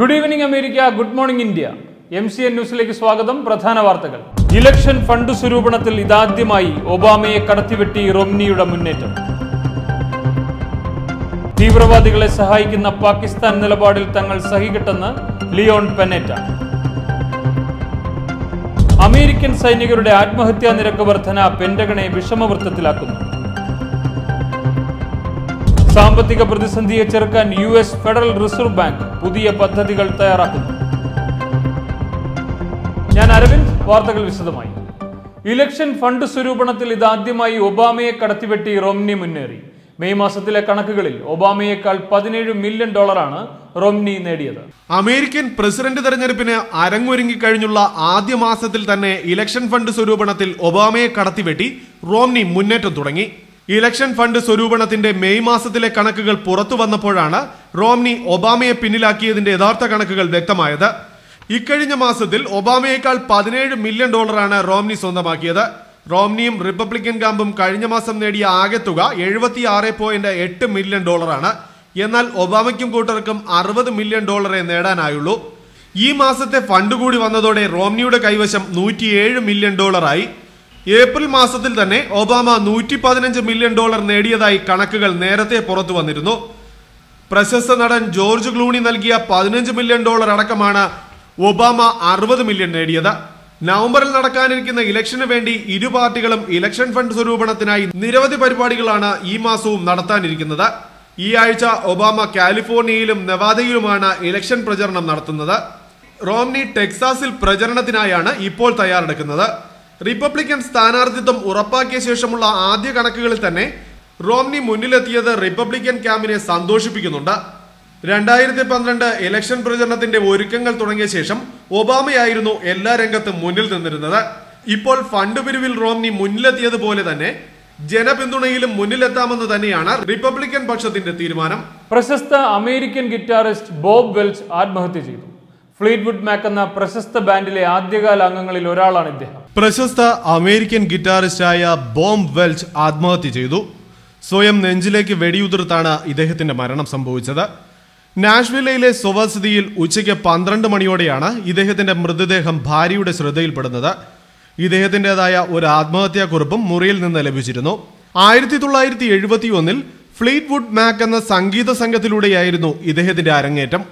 Good evening, America. Good morning, India. MCN ന്യൂസിലേക്ക് സ്വാഗതം. പ്രധാന വാർത്തകൾ. ഇലക്ഷൻ ഫണ്ട് സ്വരൂപണത്തിൽ ഇതാദ്യമായി ഒബാമയെ കടത്തിവെട്ടി റോംനിയുടെ മുന്നേറ്റം. തീവ്രവാദികളെ സഹായിക്കുന്ന പാകിസ്ഥാൻ നിലപാടിൽ തങ്ങൾ സഹികെട്ടെന്ന് ലിയോൺ പെനേറ്റ. അമേരിക്കൻ സൈനികരുടെ ആത്മഹത്യാ നിരക്ക് വർധന പെന്റഗണെ വിഷമവൃത്തത്തിലാക്കുന്നു. സാമ്പത്തിക പ്രതിസന്ധിയെ ചെറുക്കാൻ US ഫെഡറൽ റിസർവ് ബാങ്ക് പുതിയ പദ്ധതികൾ തയ്യാറാക്കുന്നു. ഞാൻ അരവിന്ദ്. വാർത്തകൾ വിശദമായി. ഇലക്ഷൻ ഫണ്ട് സ്വരൂപണത്തിൽ ഇതാദ്യമായി ഒബാമയെ കടത്തിവെട്ടി റോംനി മുന്നേറി. മെയ് മാസത്തിലെ കണക്കുകളിൽ ഒബാമയേക്കാൾ $17 മില്യൺ റോംനി നേടിയത്. അമേരിക്കൻ പ്രസിഡന്റ് തെരഞ്ഞെടുപ്പിന് അരങ്ങൊരുങ്ങിക്കഴിഞ്ഞുള്ള ആദ്യ മാസത്തിൽ തന്നെ ഇലക്ഷൻ ഫണ്ട് സ്വരൂപണത്തിൽ ഒബാമയെ കടത്തിവെട്ടി റോംനി മുന്നേറ്റം തുടങ്ങി. ഇലക്ഷൻ ഫണ്ട് സ്വരൂപണത്തിന്റെ മെയ് മാസത്തിലെ കണക്കുകൾ പുറത്തു വന്നപ്പോഴാണ് റോംനി ഒബാമയെ പിന്നിലാക്കിയതിന്റെ യഥാർത്ഥ കണക്കുകൾ വ്യക്തമായത്. ഇക്കഴിഞ്ഞ മാസത്തിൽ ഒബാമയേക്കാൾ $17 മില്യൺ റോംനി സ്വന്തമാക്കിയത്. റോംനിയും റിപ്പബ്ലിക്കൻ ക്യാമ്പും കഴിഞ്ഞ മാസം നേടിയ ആകെ തുക $76.8 മില്യൺ ആണ്. എന്നാൽ ഒബാമയ്ക്കും കൂട്ടർക്കും $60 മില്യൺ നേടാനായുള്ളൂ. ഈ മാസത്തെ ഫണ്ട് കൂടി വന്നതോടെ റോംനിയുടെ കൈവശം $107 മില്യൺ ആയി. ഏപ്രിൽ മാസത്തിൽ തന്നെ ഒബാമ $115 മില്യൺ നേടിയതായി കണക്കുകൾ നേരത്തെ പുറത്തു വന്നിരുന്നു. പ്രശസ്ത നടൻ ജോർജ് ക്ലൂണി നൽകിയ $15 മില്യൺ അടക്കമാണ് ഒബാമ $60 മില്യൺ നേടിയത്. നവംബറിൽ നടക്കാനിരിക്കുന്ന ഇലക്ഷന് വേണ്ടി ഇരു പാർട്ടികളും ഇലക്ഷൻ ഫണ്ട് സ്വരൂപണത്തിനായി നിരവധി പരിപാടികളാണ് ഈ മാസവും നടത്താനിരിക്കുന്നത്. ഈ ആഴ്ച ഒബാമ കാലിഫോർണിയയിലും നെവാദയിലുമാണ് ഇലക്ഷൻ പ്രചരണം നടത്തുന്നത്. റോംനി ടെക്സാസിൽ പ്രചരണത്തിനായാണ് ഇപ്പോൾ തയ്യാറെടുക്കുന്നത്. റിപ്പബ്ലിക്കൻ സ്ഥാനാർത്ഥിത്വം ഉറപ്പാക്കിയ ശേഷമുള്ള ആദ്യ കണക്കുകളിൽ തന്നെ റോംനി മുന്നിലെത്തിയത് റിപ്പബ്ലിക്കൻ ക്യാമ്പിനെ സന്തോഷിപ്പിക്കുന്നുണ്ട്. 2012 ഇലക്ഷൻ പ്രചരണത്തിന്റെ ഒരുക്കങ്ങൾ തുടങ്ങിയ ശേഷം ഒബാമയായിരുന്നു എല്ലാ രംഗത്തും മുന്നിൽ നിന്നിരുന്നത്. ഇപ്പോൾ ഫണ്ട് പിരിവിൽ റോംനി മുന്നിലെത്തിയതുപോലെ തന്നെ ജനപിന്തുണയിലും മുന്നിലെത്താമെന്ന് തന്നെയാണ് റിപ്പബ്ലിക്കൻ പക്ഷത്തിന്റെ തീരുമാനം. പ്രശസ്ത അമേരിക്കൻ ഗിറ്റാറിസ്റ്റ് ബോബ് വെൽച്ച് ആത്മഹത്യ ചെയ്തു. ഫ്ലീറ്റ്വുഡ് മാക് എന്ന പ്രശസ്ത ബാൻഡിലെ ആദ്യകാല അംഗങ്ങളിൽ ഒരാളാണ് ഇദ്ദേഹം. പ്രശസ്ത അമേരിക്കൻ ഗിറ്റാറിസ്റ്റായ ബോബ് വെൽച്ച് ആത്മഹത്യ ചെയ്തു. സ്വയം നെഞ്ചിലേക്ക് വെടിയുതിർത്താണ് ഇദ്ദേഹത്തിന്റെ മരണം സംഭവിച്ചത്. നാഷ്വില്ലയിലെ സ്വവസതിയിൽ ഉച്ചയ്ക്ക് 12 മണിയോടെയാണ് ഇദ്ദേഹത്തിന്റെ മൃതദേഹം ഭാര്യയുടെ ശ്രദ്ധയിൽപ്പെടുന്നത്. ഇദ്ദേഹത്തിൻ്റെതായ ഒരു ആത്മഹത്യാക്കുറിപ്പും മുറിയിൽ നിന്ന് ലഭിച്ചിരുന്നു. 1971 ഫ്ലീറ്റ്വുഡ് മാക് എന്ന സംഗീത സംഘത്തിലൂടെയായിരുന്നു ഇദ്ദേഹത്തിന്റെ അരങ്ങേറ്റം.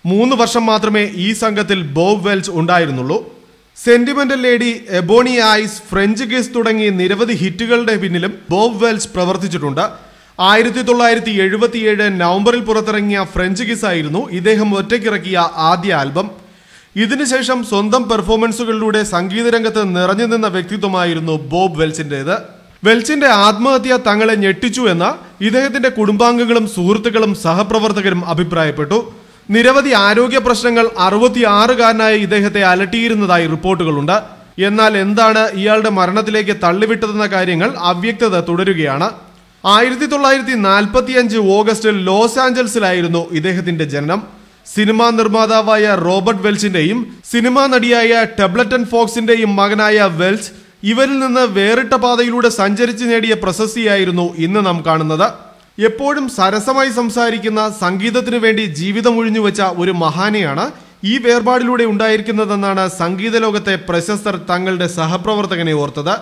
3 വർഷം മാത്രമേ ഈ സംഘത്തിൽ ബോബ് വെൽച്ച് ഉണ്ടായിരുന്നുള്ളൂ. Sentimental Lady, Ebony Eyes, French Kiss തുടങ്ങി നിരവധി ഹിറ്റുകളുടെ പിന്നിലും ബോബ് വെൽച്ച് പ്രവർത്തിച്ചിട്ടുണ്ട്. 1977 നവംബറിൽ പുറത്തിറങ്ങിയ ഫ്രഞ്ച് കിസ് ആയിരുന്നു ഇദ്ദേഹം ഒറ്റയ്ക്കിറക്കിയ ആദ്യ ആൽബം. ഇതിനുശേഷം സ്വന്തം പെർഫോമൻസുകളിലൂടെ സംഗീതരംഗത്ത് നിറഞ്ഞു നിന്ന വ്യക്തിത്വമായിരുന്നു ബോബ് വെൽച്ചിൻ്റെത്. വെൽച്ചിന്റെ ആത്മഹത്യ തങ്ങളെ ഞെട്ടിച്ചു എന്ന് ഇദ്ദേഹത്തിന്റെ കുടുംബാംഗങ്ങളും സുഹൃത്തുക്കളും സഹപ്രവർത്തകരും അഭിപ്രായപ്പെട്ടു. നിരവധി ആരോഗ്യ പ്രശ്നങ്ങൾ 66-കാരനായ ഇദ്ദേഹത്തെ അലട്ടിയിരുന്നതായി റിപ്പോർട്ടുകളുണ്ട്. എന്നാൽ എന്താണ് ഇയാളുടെ മരണത്തിലേക്ക് തള്ളിവിട്ടതെന്ന കാര്യങ്ങൾ അവ്യക്തത തുടരുകയാണ്. 1945 ഓഗസ്റ്റിൽ ലോസ് ആഞ്ചൽസിലായിരുന്നു ഇദ്ദേഹത്തിന്റെ ജനനം. സിനിമാ നിർമ്മാതാവായ റോബർട്ട് വെൽച്ചിന്റെയും സിനിമാ നടിയായ ടെബ്ലറ്റൺ ഫോക്സിന്റെയും മകനായ വെൽച്ച് ഇവരിൽ നിന്ന് വേറിട്ട പാതയിലൂടെ സഞ്ചരിച്ച് നേടിയ പ്രശസ്തിയായിരുന്നു ഇന്ന് നാം കാണുന്നത്. എപ്പോഴും സരസമായി സംസാരിക്കുന്ന, സംഗീതത്തിനു വേണ്ടി ജീവിതം ഒഴിഞ്ഞുവെച്ച ഒരു മഹാനെയാണ് ഈ വേർപാടിലൂടെ ഉണ്ടായിരിക്കുന്നതെന്നാണ് സംഗീത ലോകത്തെ പ്രശസ്തർ തങ്ങളുടെ സഹപ്രവർത്തകനെ ഓർത്തത്.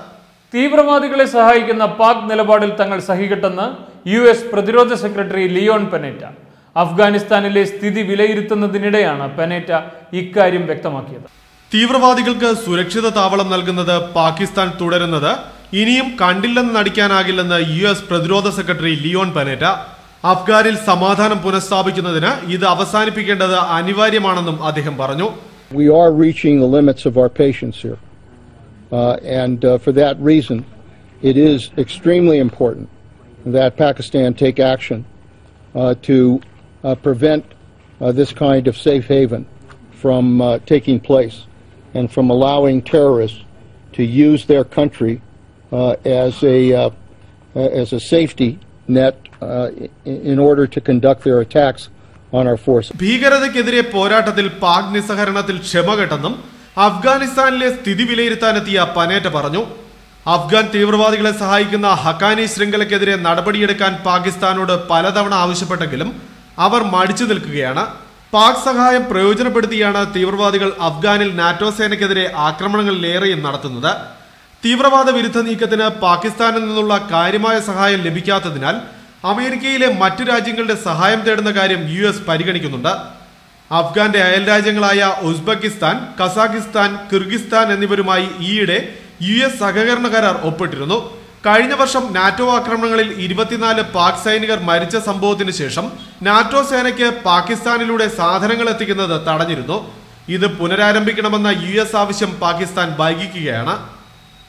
തീവ്രവാദികളെ സഹായിക്കുന്ന പാക് നിലപാടിൽ തങ്ങൾ സഹികെട്ടെന്ന് US പ്രതിരോധ സെക്രട്ടറി ലിയോൺ പെനേറ്റ. അഫ്ഗാനിസ്ഥാനിലെ സ്ഥിതി വിലയിരുത്തുന്നതിനിടെയാണ് പെനേറ്റ ഇക്കാര്യം വ്യക്തമാക്കിയത്. തീവ്രവാദികൾക്ക് സുരക്ഷിത താവളം നൽകുന്നത് പാകിസ്ഥാൻ തുടരുന്നത് ഇനിയും കണ്ടില്ലെന്ന് നടിക്കാനാകില്ലെന്ന് US പ്രതിരോധ സെക്രട്ടറി ലിയോൺ പെനേറ്റ. അഫ്ഗാനിൽ സമാധാനം പുനഃസ്ഥാപിക്കുന്നതിന് ഇത് അവസാനിപ്പിക്കേണ്ടത് അനിവാര്യമാണെന്നും അദ്ദേഹം പറഞ്ഞു. We are reaching the limits of our patience here. And for that reason, it is extremely important that Pakistan take action to prevent this kind of safe haven from taking place and from allowing terrorists to use their country as a safety net in order to conduct their attacks on our forces. ഭീകരതയ്ക്കെതിരെ പോരാട്ടത്തിൽ പാക് നിസ്സഹരണത്തിൽ ക്ഷമകെട്ടെന്നും അഫ്ഗാനിസ്ഥാനിലെ സ്ഥിതി വിലയിരുത്താനെത്തിയ Panetta പറഞ്ഞു. അഫ്ഗാൻ തീവ്രവാദികളെ സഹായിക്കുന്ന Haqqani ശൃംഖലയ്ക്കെതിരെ നടപടിയെടുക്കാൻ പാകിസ്ഥാനോട് പലതവണ ആവശ്യപ്പെട്ടെങ്കിലും അവർ മടിച്ചു നിൽക്കുകയാണ്. പാക് സഹായം പ്രയോജനപ്പെടുത്തിയാണ് തീവ്രവാദികൾ അഫ്ഗാനിൽ നാറ്റോ സേനയ്ക്കെതിരെ ആക്രമണങ്ങളിലേറെയും നടത്തുന്നത്. തീവ്രവാദ വിരുദ്ധ നീക്കത്തിന് പാകിസ്ഥാനിൽ നിന്നുള്ള കാര്യമായ സഹായം ലഭിക്കാത്തതിനാൽ അമേരിക്കയിലെ മറ്റു രാജ്യങ്ങളുടെ സഹായം തേടുന്ന കാര്യം US പരിഗണിക്കുന്നുണ്ട്. അഫ്ഗാന്റെ അയൽ രാജ്യങ്ങളായ ഉസ്ബെക്കിസ്ഥാൻ, കസാഖിസ്ഥാൻ, കിർഗിസ്ഥാൻ എന്നിവരുമായി ഈയിടെ US സഹകരണ കരാർ ഒപ്പിട്ടിരുന്നു. കഴിഞ്ഞ വർഷം നാറ്റോ ആക്രമണങ്ങളിൽ 24 പാക് സൈനികർ മരിച്ച സംഭവത്തിന് ശേഷം നാറ്റോ സേനയ്ക്ക് പാകിസ്ഥാനിലൂടെ സാധനങ്ങൾ എത്തിക്കുന്നത് തടഞ്ഞിരുന്നു. ഇത് പുനരാരംഭിക്കണമെന്ന US ആവശ്യം പാകിസ്ഥാൻ വൈകിക്കുകയാണ്.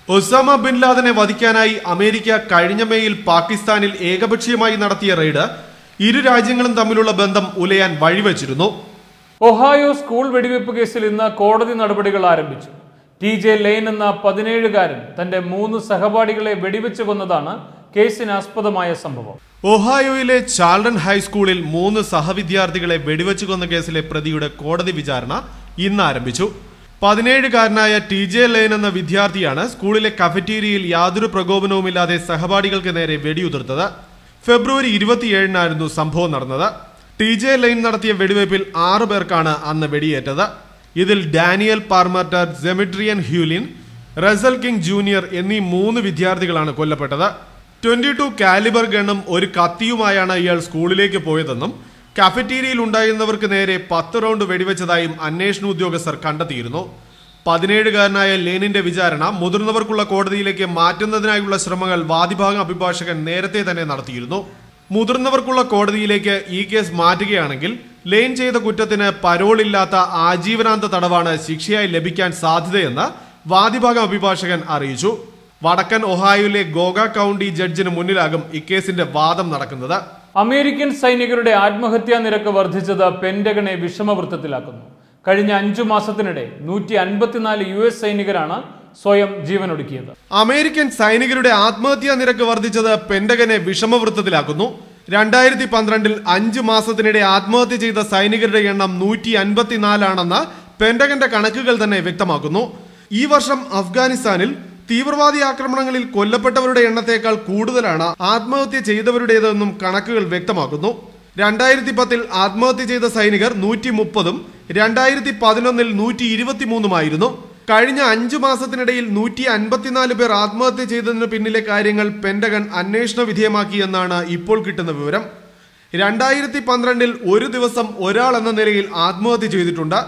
ഒസാമ ബിൻ ലാദനെ വധിക്കാനായി അമേരിക്ക കഴിഞ്ഞ മേയിൽ പാകിസ്ഥാനിൽ ഏകപക്ഷീയമായി നടത്തിയ റെയ്ഡ് ഇരു രാജ്യങ്ങളും തമ്മിലുള്ള ബന്ധം ഉലയാൻ വഴിവെച്ചിരുന്നു. ഒഹായോ സ്കൂൾ വെടിവെപ്പ് കേസിൽ ഇന്ന് കോടതി നടപടികൾ ആരംഭിച്ചു. TJ ലെയ്ൻ എന്ന 17-കാരൻ തന്റെ 3 സഹപാഠികളെ വെടിവെച്ച് കൊന്നതാണ് കേസിനാസ്പദമായ സംഭവം. ഒഹായോയിലെ ചാൾഡൻ ഹൈസ്കൂളിൽ 3 സഹവിദ്യാർത്ഥികളെ വെടിവെച്ചു കൊന്ന കേസിലെ പ്രതിയുടെ കോടതി വിചാരണ ഇന്ന് ആരംഭിച്ചു. 17-കാരനായ TJ ലെയ്ൻ എന്ന വിദ്യാർത്ഥിയാണ് സ്കൂളിലെ കഫറ്റീരിയയിൽ യാതൊരു പ്രകോപനവുമില്ലാതെ സഹപാഠികൾക്ക് നേരെ വെടിയുതിർത്തത്. ഫെബ്രുവരി 27-നായിരുന്നു സംഭവം നടന്നത്. TJ ലെയ്ൻ നടത്തിയ വെടിവയ്പിൽ 6 പേർക്കാണ് അന്ന് വെടിയേറ്റത്. ഇതിൽ ഡാനിയൽ പാർമർട്ടർ, സെമിട്രിയൻ ഹ്യൂലിൻ, റസൽ കിങ് ജൂനിയർ എന്നീ 3 വിദ്യാർത്ഥികളാണ് കൊല്ലപ്പെട്ടത്. 22 കാലിബർ ഗണ്ണും ഒരു കത്തിയുമായാണ് ഇയാൾ സ്കൂളിലേക്ക് പോയതെന്നും കഫറ്റീരിയയിൽ ഉണ്ടായിരുന്നവർക്ക് നേരെ 10 റൗണ്ട് വെടിവെച്ചതായും അന്വേഷണ ഉദ്യോഗസ്ഥർ കണ്ടെത്തിയിരുന്നു. 17-കാരനായ ലെയ്നിന്റെ വിചാരണ മുതിർന്നവർക്കുള്ള കോടതിയിലേക്ക് മാറ്റുന്നതിനായുള്ള ശ്രമങ്ങൾ വാദിഭാഗം അഭിഭാഷകൻ നേരത്തെ തന്നെ നടത്തിയിരുന്നു. മുതിർന്നവർക്കുള്ള കോടതിയിലേക്ക് ഈ കേസ് മാറ്റുകയാണെങ്കിൽ ലെയ്ൻ ചെയ്ത കുറ്റത്തിന് പരോളില്ലാത്ത ആജീവനാന്ത തടവാണ് ശിക്ഷയായി ലഭിക്കാൻ സാധ്യതയെന്ന് വാദിഭാഗം അഭിഭാഷകൻ അറിയിച്ചു. വടക്കൻ ഒഹായോയിലെ ഗോഗ കൗണ്ടി ജഡ്ജിന് മുന്നിലാകും ഇക്കേസിന്റെ വാദം നടക്കുന്നത്. അമേരിക്കൻ സൈനികരുടെ ആത്മഹത്യാ നിരക്ക് വർദ്ധിച്ചത് പെന്റഗണെ വിഷമവൃത്തത്തിലാക്കുന്നു. കഴിഞ്ഞ 5 മാസത്തിനിടെ 154 US സൈനികരാണ് സ്വയം ജീവനൊടുക്കിയത്. അമേരിക്കൻ സൈനികരുടെ ആത്മഹത്യാ നിരക്ക് വർദ്ധിച്ചത് പെന്റഗനെ വിഷമവൃത്തത്തിലാക്കുന്നു. 2012-ൽ 5 മാസത്തിനിടെ ആത്മഹത്യ ചെയ്ത സൈനികരുടെ എണ്ണം 154 ആണെന്ന് പെന്റഗന്റെ കണക്കുകൾ തന്നെ വ്യക്തമാക്കുന്നു. ഈ വർഷം അഫ്ഗാനിസ്ഥാനിൽ തീവ്രവാദി ആക്രമണങ്ങളിൽ കൊല്ലപ്പെട്ടവരുടെ എണ്ണത്തേക്കാൾ കൂടുതലാണ് ആത്മഹത്യ ചെയ്തവരുടേതെന്നും കണക്കുകൾ വ്യക്തമാക്കുന്നു. 2010-ൽ ആത്മഹത്യ ചെയ്ത സൈനികർ 130-ഉം 2011-ൽ 123-ഉമായിരുന്നു. കഴിഞ്ഞ 5 മാസത്തിനിടയിൽ 154 പേർ ആത്മഹത്യ ചെയ്തതിന് പിന്നിലെ കാര്യങ്ങൾ പെന്റഗൺ അന്വേഷണ വിധേയമാക്കിയെന്നാണ് ഇപ്പോൾ കിട്ടുന്ന വിവരം. 2012-ൽ ഒരു ദിവസം ഒരാൾ എന്ന നിലയിൽ ആത്മഹത്യ ചെയ്തിട്ടുണ്ട്.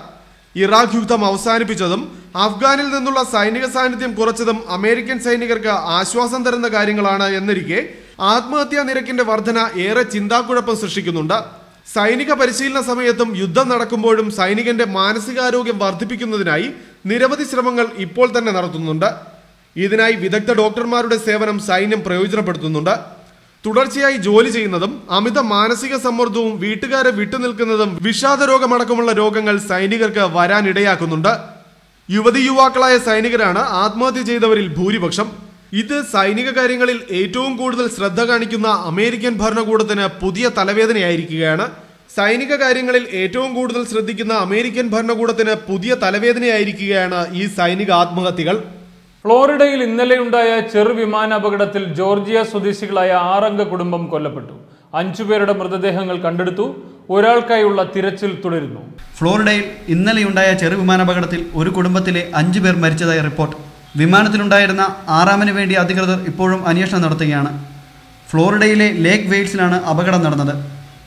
ഇറാഖ് യുദ്ധം അവസാനിപ്പിച്ചതും അഫ്ഗാനിൽ നിന്നുള്ള സൈനിക സാന്നിധ്യം കുറച്ചതും അമേരിക്കൻ സൈനികർക്ക് ആശ്വാസം തരുന്ന കാര്യങ്ങളാണ് എന്നിരിക്കെ ആത്മഹത്യാ നിരക്കിന്റെ വർധന ഏറെ ചിന്താക്കുഴപ്പം സൃഷ്ടിക്കുന്നുണ്ട്. സൈനിക പരിശീലന സമയത്തും യുദ്ധം നടക്കുമ്പോഴും സൈനികന്റെ മാനസികാരോഗ്യം വർദ്ധിപ്പിക്കുന്നതിനായി നിരവധി ശ്രമങ്ങൾ ഇപ്പോൾ തന്നെ നടത്തുന്നുണ്ട്. ഇതിനായി വിദഗ്ധ ഡോക്ടർമാരുടെ സേവനം സൈന്യം പ്രയോജനപ്പെടുത്തുന്നുണ്ട്. തുടർച്ചയായി ജോലി ചെയ്യുന്നതും അമിത മാനസിക സമ്മർദ്ദവും വീട്ടുകാരെ വിട്ടുനിൽക്കുന്നതും വിഷാദ രോഗമടക്കമുള്ള രോഗങ്ങൾ സൈനികർക്ക് വരാനിടയാക്കുന്നുണ്ട്. യുവതി യുവാക്കളായ സൈനികരാണ് ആത്മഹത്യ ചെയ്തവരിൽ ഭൂരിപക്ഷം. ഇത് സൈനിക കാര്യങ്ങളിൽ ഏറ്റവും കൂടുതൽ ശ്രദ്ധ കാണിക്കുന്ന അമേരിക്കൻ ഭരണകൂടത്തിന് പുതിയ തലവേദനയായിരിക്കുകയാണ്. സൈനിക കാര്യങ്ങളിൽ ഏറ്റവും കൂടുതൽ ശ്രദ്ധിക്കുന്ന അമേരിക്കൻ ഭരണകൂടത്തിന് പുതിയ തലവേദനയായിരിക്കുകയാണ് ഈ സൈനിക ആത്മഹത്യകൾ. ഫ്ലോറിഡയിൽ ഇന്നലെയുണ്ടായ ചെറുവിമാന അപകടത്തിൽ ജോർജിയ സ്വദേശികളായ 6 അംഗ കുടുംബം കൊല്ലപ്പെട്ടു. 5 പേരുടെ മൃതദേഹങ്ങൾ കണ്ടെടുത്തു. ഒരാൾക്കായുള്ള തിരച്ചിൽ തുടരുന്നു. ഫ്ലോറിഡയിൽ ഇന്നലെയുണ്ടായ ചെറുവിമാനാപകടത്തിൽ ഒരു കുടുംബത്തിലെ 5 പേർ മരിച്ചതായി റിപ്പോർട്ട്. വിമാനത്തിലുണ്ടായിരുന്ന 6-ാമന് വേണ്ടി അധികൃതർ ഇപ്പോഴും അന്വേഷണം നടത്തുകയാണ്. ഫ്ലോറിഡയിലെ ലേക്ക് വെയിൽസിലാണ് അപകടം നടന്നത്.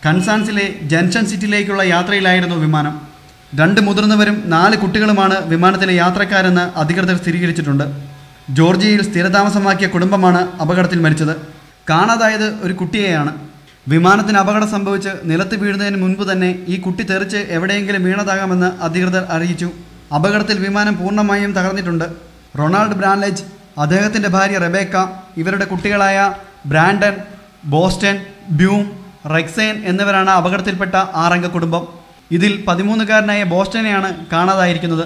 കൻസാൻസിലെ ജംഗ്ഷൻ സിറ്റിയിലേക്കുള്ള യാത്രയിലായിരുന്നു വിമാനം. 2 മുതിർന്നവരും 4 കുട്ടികളുമാണ് വിമാനത്തിലെ യാത്രക്കാരെന്ന് അധികൃതർ സ്ഥിരീകരിച്ചിട്ടുണ്ട്. ജോർജിയയിൽ സ്ഥിരതാമസമാക്കിയ കുടുംബമാണ് അപകടത്തിൽ മരിച്ചത്. കാണാതായത് ഒരു കുട്ടിയെയാണ്. വിമാനത്തിന് അപകടം സംഭവിച്ച് നിലത്ത് വീഴുന്നതിന് മുൻപ് തന്നെ ഈ കുട്ടി തെറിച്ച് എവിടെയെങ്കിലും വീണതാകാമെന്ന് അധികൃതർ അറിയിച്ചു. അപകടത്തിൽ വിമാനം പൂർണ്ണമായും തകർന്നിട്ടുണ്ട്. റൊണാൾഡ് ബ്രാൻലെജ്, അദ്ദേഹത്തിൻ്റെ ഭാര്യ റെബേക്ക, ഇവരുടെ കുട്ടികളായ ബ്രാൻഡൻ, ബോസ്റ്റൺ, ബ്യൂം, റെക്സൈൻ എന്നിവരാണ് അപകടത്തിൽപ്പെട്ട 6 അംഗ കുടുംബം. ഇതിൽ 13-കാരനായ ബോസ്റ്റനെയാണ് കാണാതായിരിക്കുന്നത്.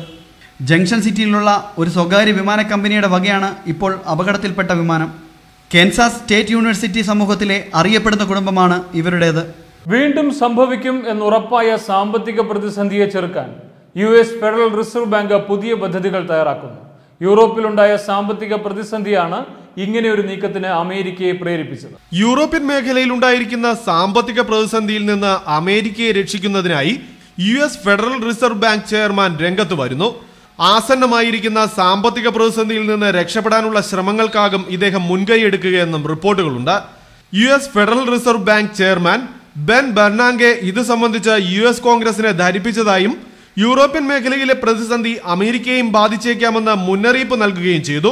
ജംഗ്ഷൻ സിറ്റിയിലുള്ള ഒരു സ്വകാര്യ വിമാന കമ്പനിയുടെ വകയാണ് ഇപ്പോൾ അപകടത്തിൽപ്പെട്ട വിമാനം. കെൻസാസ് സ്റ്റേറ്റ് യൂണിവേഴ്സിറ്റി സമൂഹത്തിലെ അറിയപ്പെടുന്ന കുടുംബമാണ് ഇവരുടേത്. വീണ്ടും സംഭവിക്കും എന്നുറപ്പായ സാമ്പത്തിക പ്രതിസന്ധിയെ ചെറുക്കാൻ US ഫെഡറൽ റിസർവ് ബാങ്ക് പുതിയ പദ്ധതികൾ തയ്യാറാക്കുന്നു. യൂറോപ്പിലുണ്ടായ സാമ്പത്തിക പ്രതിസന്ധിയാണ് ഇങ്ങനെ ഒരു നീക്കത്തിന് അമേരിക്കയെ പ്രേരിപ്പിച്ചത്. യൂറോപ്യൻ മേഖലയിൽ ഉണ്ടായിരിക്കുന്ന സാമ്പത്തിക പ്രതിസന്ധിയിൽ നിന്ന് അമേരിക്കയെ രക്ഷിക്കുന്നതിനായി US federal reserve bank chairman രംഗത്ത് വരുന്നു. ആസന്നമായിരിക്കുന്ന സാമ്പത്തിക പ്രതിസന്ധിയിൽ നിന്ന് രക്ഷപ്പെടാനുള്ള ശ്രമങ്ങൾക്കാകും ഇദ്ദേഹം മുൻകൈയെടുക്കുകയെന്നും റിപ്പോർട്ടുകളുണ്ട്. US federal reserve bank chairman Ben Bernanke ഇത് സംബന്ധിച്ച് US കോൺഗ്രസിനെ ധരിപ്പിച്ചതായും യൂറോപ്യൻ മേഖലയിലെ പ്രതിസന്ധി അമേരിക്കയെയും ബാധിച്ചേക്കാമെന്ന് മുന്നറിയിപ്പ് നൽകുകയും ചെയ്തു.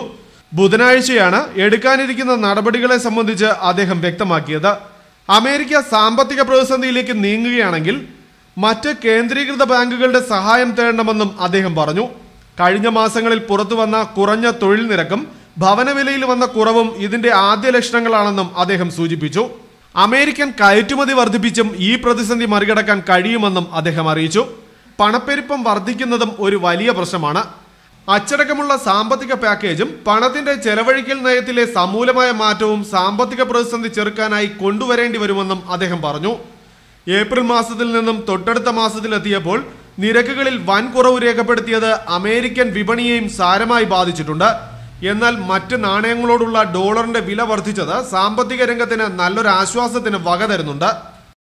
ബുധനാഴ്ചയാണ് എടുക്കാനിരിക്കുന്ന നടപടികളെ സംബന്ധിച്ച് അദ്ദേഹം വ്യക്തമാക്കിയത്. അമേരിക്ക സാമ്പത്തിക പ്രതിസന്ധിയിലേക്ക് നീങ്ങുകയാണെങ്കിൽ മറ്റ് കേന്ദ്രീകൃത ബാങ്കുകളുടെ സഹായം തേടണമെന്നും അദ്ദേഹം പറഞ്ഞു. കഴിഞ്ഞ മാസങ്ങളിൽ പുറത്തുവന്ന കുറഞ്ഞ തൊഴിൽ നിരക്കും ഭവനവിലയിൽ വന്ന കുറവും ഇതിന്റെ ആദ്യ ലക്ഷണങ്ങളാണെന്നും അദ്ദേഹം സൂചിപ്പിച്ചു. അമേരിക്കൻ കയറ്റുമതി വർദ്ധിപ്പിച്ചും ഈ പ്രതിസന്ധി മറികടക്കാൻ കഴിയുമെന്നും അദ്ദേഹം അറിയിച്ചു. പണപ്പെരുപ്പം വർദ്ധിക്കുന്നതും ഒരു വലിയ പ്രശ്നമാണ്. അച്ചടക്കമുള്ള സാമ്പത്തിക പാക്കേജും പണത്തിന്റെ ചെലവഴിക്കൽ നയത്തിലെ സമൂലമായ മാറ്റവും സാമ്പത്തിക പ്രതിസന്ധി ചെറുക്കാനായി കൊണ്ടുവരേണ്ടി വരുമെന്നും അദ്ദേഹം പറഞ്ഞു. ഏപ്രിൽ മാസത്തിൽ നിന്നും തൊട്ടടുത്ത മാസത്തിലെത്തിയപ്പോൾ നിരക്കുകളിൽ വൻ കുറവ് രേഖപ്പെടുത്തിയത് അമേരിക്കൻ വിപണിയെയും സാരമായി ബാധിച്ചിട്ടുണ്ട്. എന്നാൽ മറ്റ് നാണയങ്ങളോടുള്ള ഡോളറിന്റെ വില വർദ്ധിച്ചത് സാമ്പത്തിക രംഗത്തിന് നല്ലൊരു ആശ്വാസത്തിന് വക തരുന്നുണ്ട്.